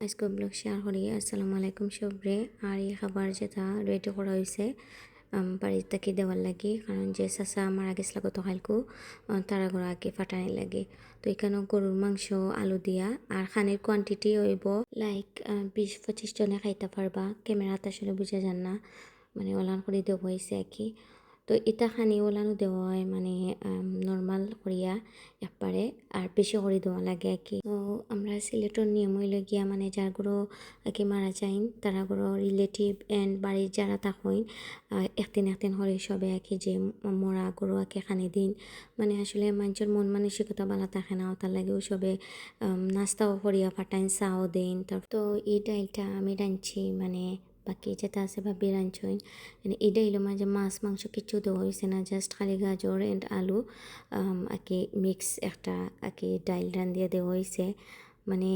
আজকে blog share করি। আসসালামু আলাইকুম সবরে। আর এই খাবার যেটা রেডি করা হয়েছে বাড়ির তাকে দেওয়ার লাগে, কারণ যে চাচা মারা গেছিল গতকালকু, তারা ঘর আগে ফাটানি লাগে। তো এখানেও গরুর মাংস আলু দিয়া, আর খানের কোয়ান্টিটি হইব লাইক 20-25 জনে খাইতে পারবা। ক্যামেরাতে আসলে বুঝা যান না, মানে ওলান করে দেওয়া হয়েছে আর কি। তো এটা খানি ওলানো দেওয়া হয় মানে নর্মাল করিয়া একবারে, আর বেশি করে দেওয়া লাগে আর কি। তো আমরা সিলেটের নিয়ম হইলে গিয়া মানে যার গুলো আর কি মারা যাইন, তারা গুলো রিলেটিভ এন্ড বাড়ির যারা থাকেন একদিন একদিন হরে সবে আর কি যে মরা গরু আর কি খানি দিন। মানে আসলে মানুষের মন মানসিকতা ভালো থাকে না, তার লাগেও সবে নাস্তাও করিয়া পাঠাইন, চাও দেন। তো এই ডাইলটা আমি রাঁধছি, মানে বাকি যেটা আছে ভাবি রাঁধছইন। মানে এই ডাইলের মাঝে মাছ মাংস কিছু দেওয়া হয়েছে না, জাস্ট খালি গাজর এন্ড আলু আর কি মিক্স একটা আর কি ডাইল রান দিয়ে দেওয়া হয়েছে। মানে